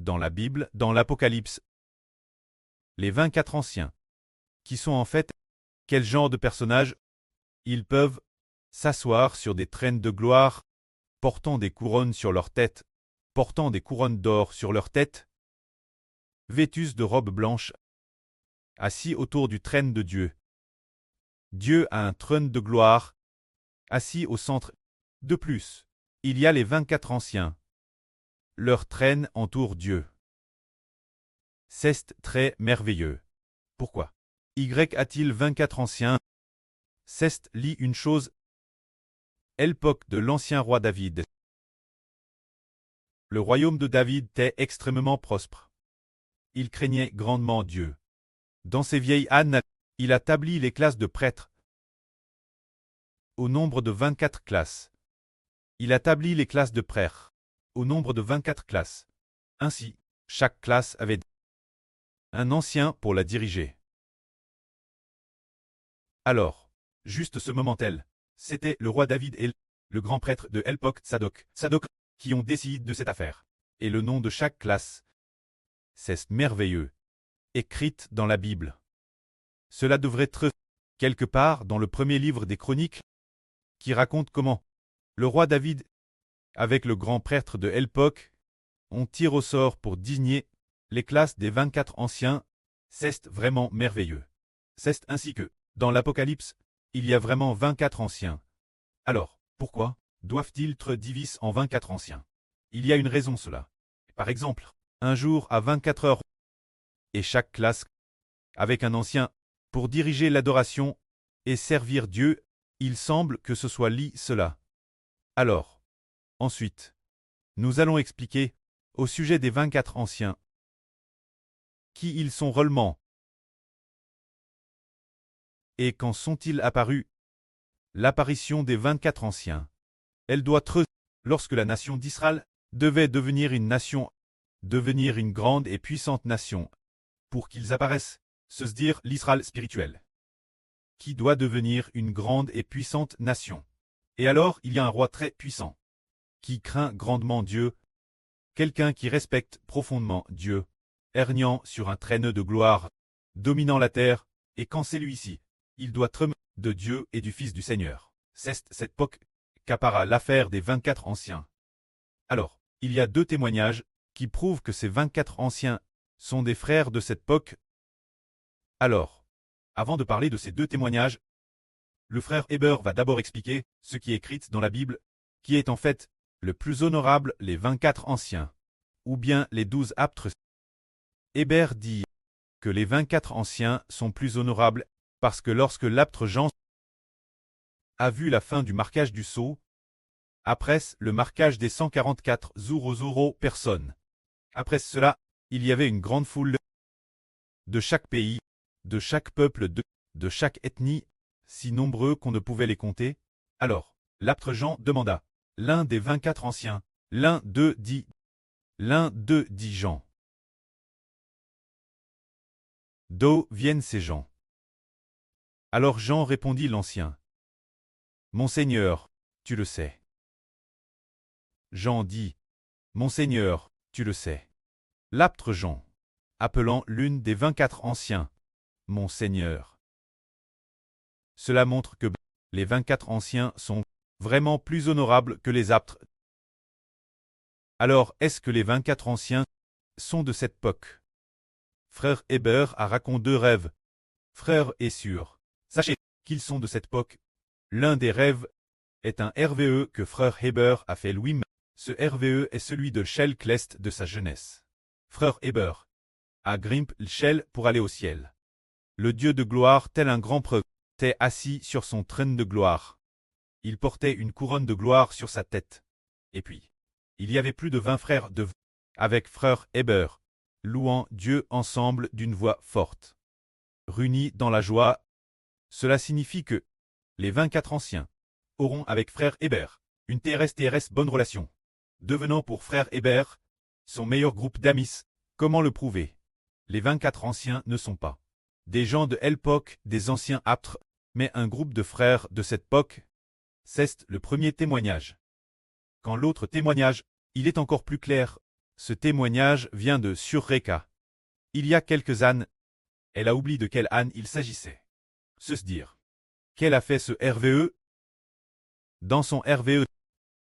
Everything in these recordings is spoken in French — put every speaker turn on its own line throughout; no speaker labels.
dans la Bible, dans l'Apocalypse. Les 24 anciens. Qui sont en fait quel genre de personnages? Ils peuvent s'asseoir sur des traînes de gloire, portant des couronnes sur leur tête, portant des couronnes d'or sur leur tête, vêtus de robes blanches, assis autour du trône de Dieu. Dieu a un trône de gloire, assis au centre. De plus, il y a les 24 anciens. Leur trône entoure Dieu. C'est très merveilleux. Pourquoi Y a-t-il 24 anciens? C'est lit une chose. L'époque de l'ancien roi David. Le royaume de David était extrêmement prospère. Il craignait grandement Dieu. Dans ses vieilles années, il a établi les classes de prêtres au nombre de 24 classes. Il a établi les classes de prêtres au nombre de 24 classes. Ainsi, chaque classe avait un ancien pour la diriger. Alors, juste ce moment-là, c'était le roi David et le grand prêtre de l'époque Tsadok, qui ont décidé de cette affaire. Et le nom de chaque classe, c'est merveilleux, écrite dans la Bible. Cela devrait être quelque part dans le premier livre des Chroniques, qui raconte comment le roi David, avec le grand prêtre de l'époque, ont tiré au sort pour désigner les classes des 24 anciens. C'est vraiment merveilleux. C'est ainsi que, dans l'Apocalypse, il y a vraiment 24 anciens. Alors, pourquoi doivent-ils être divisés en 24 anciens? Il y a une raison cela. Par exemple, un jour à 24 heures, et chaque classe, avec un ancien, pour diriger l'adoration et servir Dieu, il semble que ce soit cela. Alors, ensuite, nous allons expliquer, au sujet des 24 anciens, qui ils sont réellement, et quand sont-ils apparus? L'apparition des 24 anciens. Elle doit être lorsque la nation d'Israël devait devenir une nation, devenir une grande et puissante nation, pour qu'ils apparaissent, se dire l'Israël spirituel, qui doit devenir une grande et puissante nation. Et alors il y a un roi très puissant, qui craint grandement Dieu, quelqu'un qui respecte profondément Dieu, régnant sur un trône de gloire, dominant la terre, et quand c'est lui-ci, il doit être de Dieu et du Fils du Seigneur. C'est cette époque qu'appara l'affaire des 24 anciens. Alors, il y a deux témoignages qui prouvent que ces 24 anciens sont des frères de cette époque. Alors, avant de parler de ces deux témoignages, le frère Héber va d'abord expliquer ce qui est écrit dans la Bible, qui est en fait le plus honorable, les 24 anciens, ou bien les 12 apôtres. Héber dit que les 24 anciens sont plus honorables parce que lorsque l'apôtre Jean a vu la fin du marquage du sceau, après le marquage des 144 personnes. Après cela, il y avait une grande foule de chaque pays, de chaque peuple, de chaque ethnie, si nombreux qu'on ne pouvait les compter. Alors, l'apôtre Jean demanda, l'un des 24 anciens, l'un d'eux dit Jean. D'où viennent ces gens? Alors Jean répondit l'ancien. Mon Seigneur, tu le sais. Jean dit, Mon Seigneur, tu le sais. L'apôtre Jean, appelant l'une des 24 anciens, Mon Seigneur. Cela montre que les 24 anciens sont vraiment plus honorables que les apôtres. Alors, est-ce que les 24 anciens sont de cette époque? Frère Héber a raconté deux rêves. Frère est sûr. Sachez qu'ils sont de cette époque. L'un des rêves est un RVE que frère Héber a fait lui-même. Ce RVE est celui de Shel Klest de sa jeunesse. Frère Héber a grimpé le Shel pour aller au ciel. Le Dieu de gloire, tel un grand preux, était assis sur son trône de gloire. Il portait une couronne de gloire sur sa tête. Et puis, il y avait plus de 20 frères avec frère Héber, louant Dieu ensemble d'une voix forte. Réunis dans la joie, cela signifie que les 24 anciens auront avec frère Héber une TRS bonne relation, devenant pour frère Héber son meilleur groupe d'amis. Comment le prouver? Les 24 anciens ne sont pas des gens de l'époque des anciens apôtres, mais un groupe de frères de cette époque. C'est le premier témoignage. Quand l'autre témoignage, il est encore plus clair, Ce témoignage vient de Surreka. Il y a quelques ânes. Elle a oublié de quel âne il s'agissait. Se dire. Qu'elle a fait ce RVE? Dans son RVE,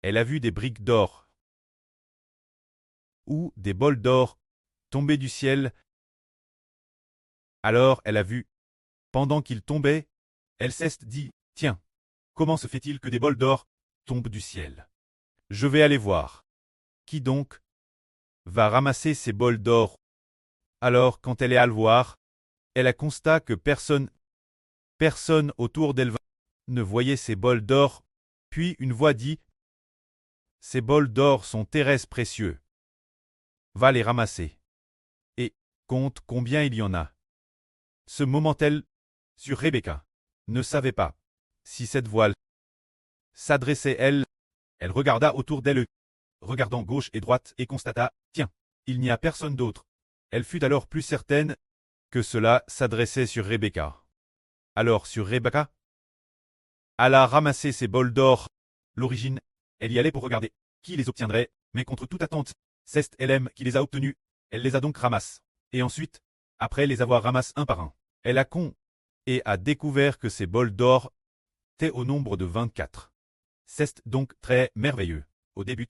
elle a vu des briques d'or ou des bols d'or tomber du ciel. Alors elle a vu, pendant qu'ils tombaient, elle s'est dit, tiens, comment se fait-il que des bols d'or tombent du ciel? Je vais aller voir. Qui donc va ramasser ces bols d'or? Alors quand elle est allée voir, elle a constaté que personne autour d'elle ne voyait ces bols d'or. Puis une voix dit, ces bols d'or sont terrestres précieux. Va les ramasser. Et compte combien il y en a. Ce moment-elle, sur Rebecca, ne savait pas si cette voile s'adressait elle. Elle regarda autour d'elle, regardant gauche et droite, et constata, tiens, il n'y a personne d'autre. Elle fut alors plus certaine que cela s'adressait sur Rebecca. Alors sur Rebecca alla ramasser ses bols d'or. L'origine, elle y allait pour regarder qui les obtiendrait, mais contre toute attente, c'est elle-même qui les a obtenus. Elle les a donc ramassés. Et ensuite, après les avoir ramassés un par un, elle a et a découvert que ces bols d'or étaient au nombre de 24. C'est donc très merveilleux. Au début,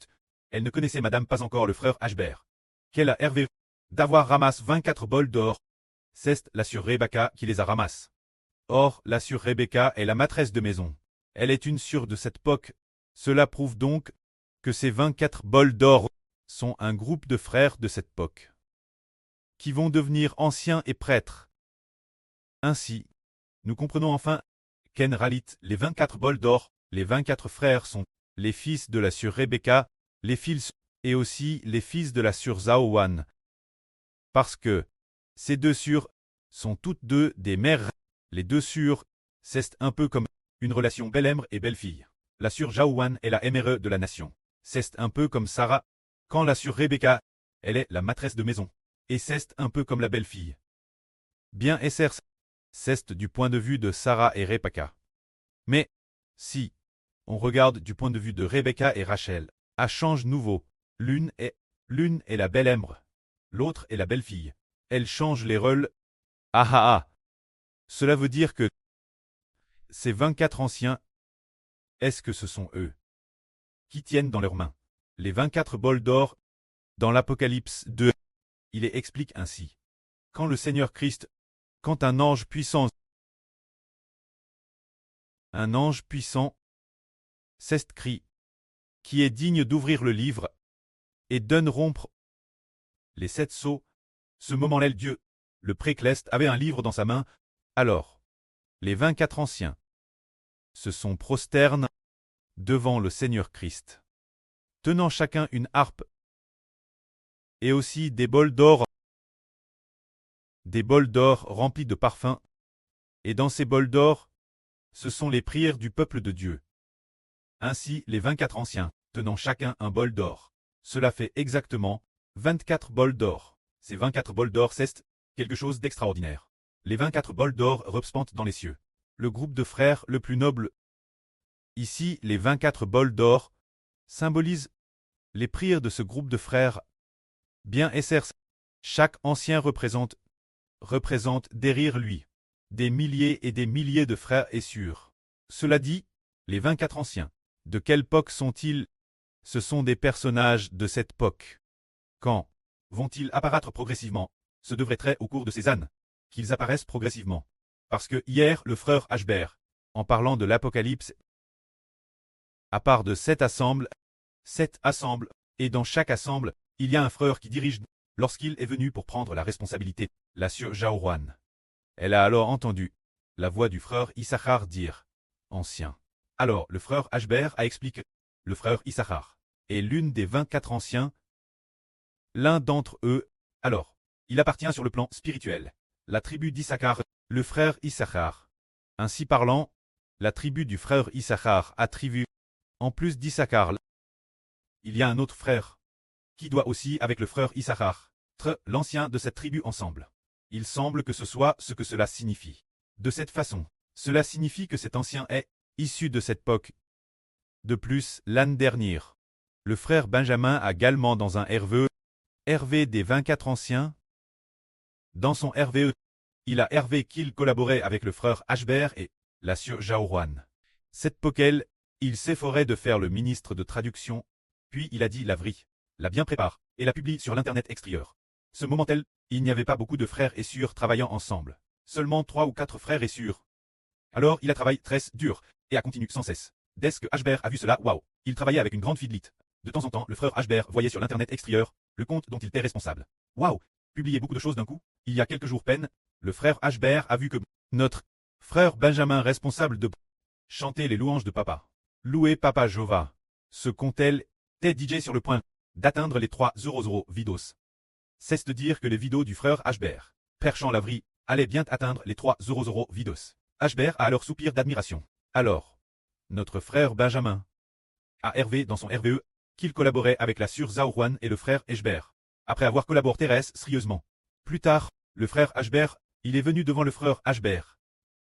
elle ne connaissait madame pas encore le frère Ashbert. Qu'elle a hervé d'avoir ramassé 24 bols d'or. C'est la sœur Rebecca qui les a ramassés. Or, la sœur Rebecca est la maîtresse de maison. Elle est une sœur de cette époque. Cela prouve donc que ces 24 bols d'or sont un groupe de frères de cette époque, qui vont devenir anciens et prêtres. Ainsi, nous comprenons enfin qu'en réalité, les 24 bols d'or, les 24 frères sont les fils de la sœur Rebecca, les fils et aussi les fils de la sœur Zaowan. Parce que ces deux sœurs sont toutes deux des mères. Les deux sœurs, c'est un peu comme une relation belle-mère et belle-fille. La sœur Zaowan est la MRE de la nation. C'est un peu comme Sarah, quand la sœur Rebecca, elle est la maîtresse de maison. Et c'est un peu comme la belle-fille. Bien Esser, c'est du point de vue de Sarah et Rebecca. Mais, si on regarde du point de vue de Rebecca et Rachel, à change nouveau, l'une est la belle-mère, l'autre est la belle-fille. Elles changent les rôles. Ah ah ah. Cela veut dire que ces 24 anciens, est-ce que ce sont eux qui tiennent dans leurs mains les 24 bols d'or? Dans l'Apocalypse 2, il est explique ainsi. Quand le Seigneur Christ, quand un ange puissant, c'est crie, qui est digne d'ouvrir le livre, et de rompre les 7 sceaux, ce moment-là Dieu, le précleste, avait un livre dans sa main. Alors, les 24 anciens se sont prosternés devant le Seigneur Christ, tenant chacun une harpe, et aussi des bols d'or remplis de parfums, et dans ces bols d'or, ce sont les prières du peuple de Dieu. Ainsi, les 24 anciens, tenant chacun un bol d'or. Cela fait exactement 24 bols d'or. Ces 24 bols d'or, c'est quelque chose d'extraordinaire. Les 24 bols d'or représentent dans les cieux le groupe de frères le plus noble. Ici, les 24 bols d'or symbolisent les prières de ce groupe de frères. Bien Esser, chaque ancien représente derrière lui des milliers et des milliers de frères et sœurs. Cela dit, les 24 anciens, de quelle époque sont-ils? Ce sont des personnages de cette époque. Quand vont-ils apparaître progressivement? Ce devrait être au cours de ces années qu'ils apparaissent progressivement. Parce que hier, le frère Ashbert, en parlant de l'Apocalypse, à part de cette assemble, et dans chaque assemble, il y a un frère qui dirige lorsqu'il est venu pour prendre la responsabilité, la sœur Jaouran. Elle a alors entendu la voix du frère Issachar dire « Ancien ». Alors le frère Ashbert a expliqué « Le frère Issachar est l'une des 24 anciens, l'un d'entre eux, alors, il appartient sur le plan spirituel. La tribu d'Issachar, le frère Issachar. Ainsi parlant, la tribu du frère Issachar attribue, en plus d'Issachar, il y a un autre frère, qui doit aussi avec le frère Issachar, l'ancien de cette tribu ensemble. Il semble que ce soit ce que cela signifie. De cette façon, cela signifie que cet ancien est issu de cette époque. De plus, l'année dernière, le frère Benjamin a également dans un RVE Hervé des 24 anciens. Dans son RVE, il a Hervé qu'il collaborait avec le frère Ashbert et la sœur Jaourouane. Cette poquelle, il s'efforait de faire le ministre de traduction, puis il a dit la vrille, la bien prépare, et la publie sur l'internet extérieur. Ce moment-tel, il n'y avait pas beaucoup de frères et sœurs travaillant ensemble. Seulement 3 ou 4 frères et sœurs. Alors il a travaillé très dur, et a continué sans cesse. Dès que Ashbert a vu cela, waouh, il travaillait avec une grande fidelité. De temps en temps, le frère Ashbert voyait sur l'internet extérieur le compte dont il était responsable. Waouh, publier beaucoup de choses d'un coup. Il y a quelques jours peine, le frère Ashbert a vu que notre frère Benjamin responsable de chanter les louanges de papa. Louer papa Jova. Ce compte-elle était DJ sur le point d'atteindre les 300 vidos. Cesse de dire que les vidéos du frère Ashbert, perchant Lavry, allaient bien atteindre les 300 vidos. Ashbert a alors soupir d'admiration. Alors, notre frère Benjamin a Hervé dans son RVE, qu'il collaborait avec la sœur Zaourouane et le frère Ashbert. Après avoir collaboré Thérèse sérieusement. Plus tard, le frère Ashbert, il est venu devant le frère Ashbert.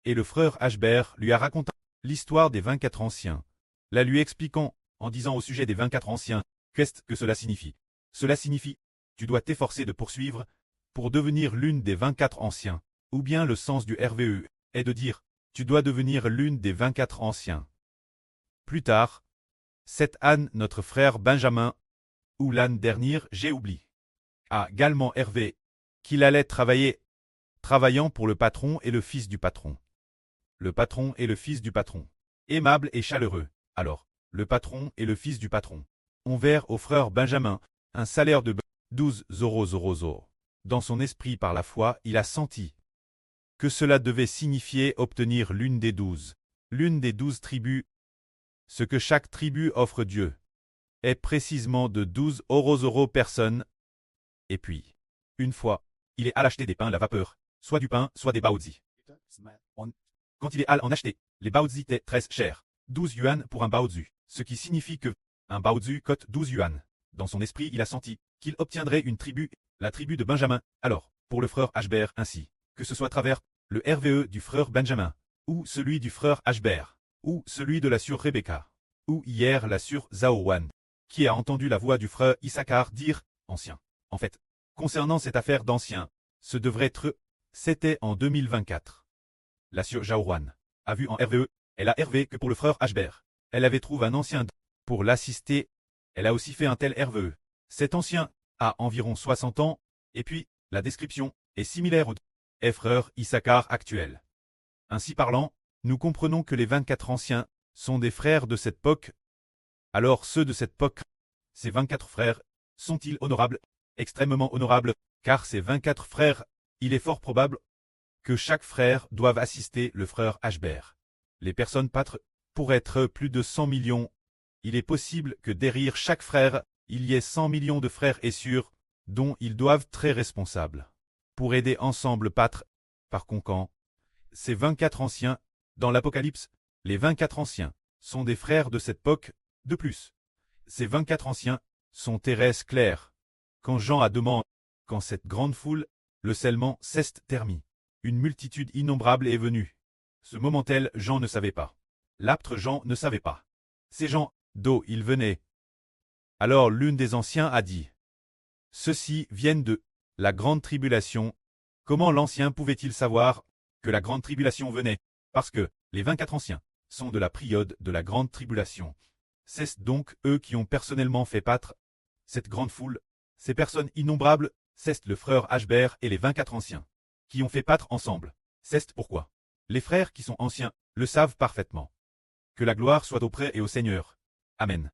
Et le frère Ashbert lui a raconté l'histoire des 24 anciens. La lui expliquant, en disant au sujet des 24 anciens, qu'est-ce que cela signifie. Cela signifie, tu dois t'efforcer de poursuivre, pour devenir l'une des 24 anciens. Ou bien le sens du RVE est de dire, tu dois devenir l'une des 24 anciens. Plus tard, cette Anne, notre frère Benjamin, ou l'âne dernière, j'ai oublié, a également Hervé, qu'il allait travaillant pour le patron et le fils du patron. Le patron et le fils du patron. Aimable et chaleureux. Alors, le patron et le fils du patron ont vers au frère Benjamin un salaire de 12 000. Dans son esprit par la foi, il a senti que cela devait signifier obtenir l'une des 12 tribus. Ce que chaque tribu offre Dieu est précisément de 12 personnes. Et puis, une fois, il est allé acheter des pains à la vapeur, soit du pain, soit des baozi. Quand il est allé en acheter, les baozi étaient très chers, 12 yuan pour un baozi, ce qui signifie que un baozi coûte 12 yuan. Dans son esprit, il a senti qu'il obtiendrait une tribu, la tribu de Benjamin. Alors, pour le frère Ashbert ainsi, que ce soit à travers le RVE du frère Benjamin, ou celui du frère Ashbert, ou celui de la sœur Rebecca, ou hier la sœur Zaourouane, qui a entendu la voix du frère Issachar dire « ancien ». En fait, concernant cette affaire d'ancien, ce devrait être, c'était en 2024. La sœur Jaourouane a vu en RVE, elle a RV que pour le frère Ashbert, elle avait trouvé un ancien pour l'assister, elle a aussi fait un tel RVE. Cet ancien a environ 60 ans, et puis, la description est similaire au frère Issachar actuel. Ainsi parlant, nous comprenons que les 24 anciens sont des frères de cette époque. Alors ceux de cette époque, ces 24 frères, sont-ils honorables? Extrêmement honorables, car ces 24 frères, il est fort probable que chaque frère doive assister le frère Ashbert. Les personnes pâtres, pour être plus de 100 millions, il est possible que derrière chaque frère, il y ait 100 millions de frères et sœurs, dont ils doivent très responsables. Pour aider ensemble pâtres, par conséquent, ces 24 anciens, dans l'Apocalypse, les 24 anciens sont des frères de cette époque. De plus, ces 24 anciens sont Thérèse claire. Quand Jean a demandé, quand cette grande foule, le scellement s'est terminé, une multitude innombrable est venue. Ce moment-tel, Jean ne savait pas. L'apôtre Jean ne savait pas. Ces gens, d'où ils venaient. Alors l'une des anciens a dit, ceux-ci viennent de la grande tribulation. Comment l'ancien pouvait-il savoir que la grande tribulation venait? Parce que les 24 anciens sont de la période de la grande tribulation. C'est donc eux qui ont personnellement fait paître cette grande foule, ces personnes innombrables, c'est le frère Ashbert et les 24 anciens, qui ont fait paître ensemble. C'est pourquoi les frères qui sont anciens le savent parfaitement. Que la gloire soit auprès et au Seigneur. Amen.